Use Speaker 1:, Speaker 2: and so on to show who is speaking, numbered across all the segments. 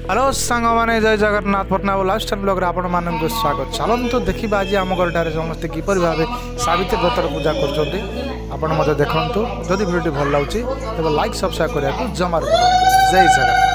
Speaker 1: Hello सांग मैंने जय Jagannath Patna life style blog आपण मानक स्वागत। चलतु देखा आज आम घर समस्ते किपर भाव सावित्री व्रतर पूजा कर देखु। जदि भिडियो भल लगे तेज लाइक सब्सक्राइब करने को जमा जय जगन्नाथ।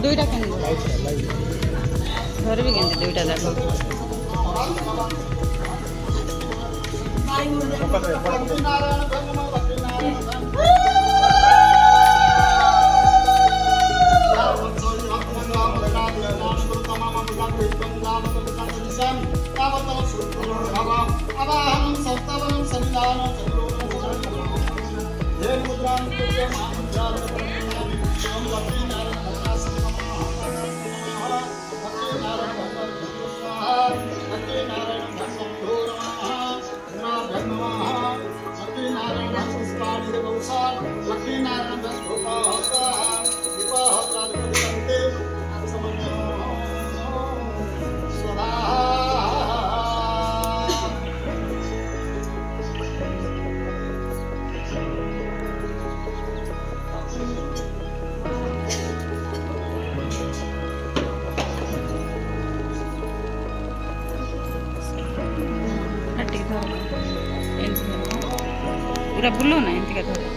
Speaker 2: दुईटा घर भी केंद्र दुईटा जाक पूरा बुलो ना एंती का थोड़ा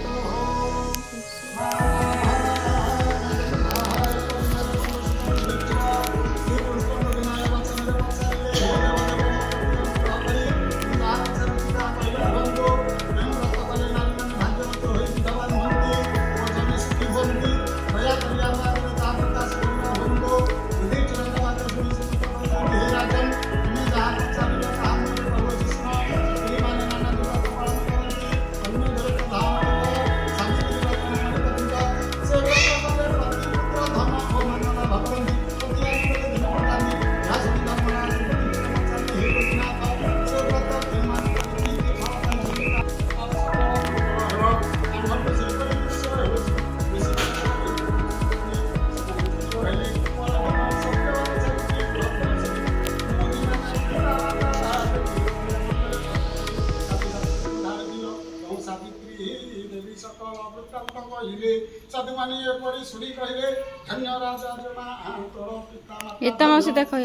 Speaker 2: मासी देखो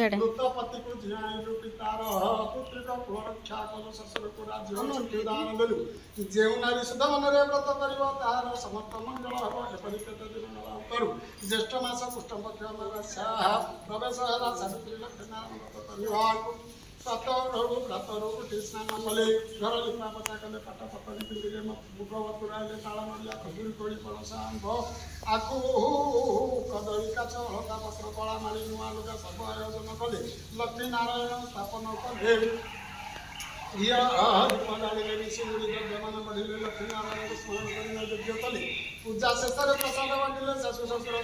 Speaker 3: ज्येष्ठ मास पुष्ट प्रवेश सावित्री लक्ष्मी प्रातरू उठी स्नान कले घर लिपा पचा कले पाट पतरी पिंधिले मुख बतुराइले ताल नड़िया खजुरी कोड़ी पणस आंब आखु कदली काच हल्का पत्र कला माड़ी नुआ लुगा सब आयोजन कले लक्ष्मी नारायण स्थापन कले लक्ष्मी नारायण स्मरण कर यज्ञ कले पूजा शेष प्रसाद बांटिले शाशु शशुर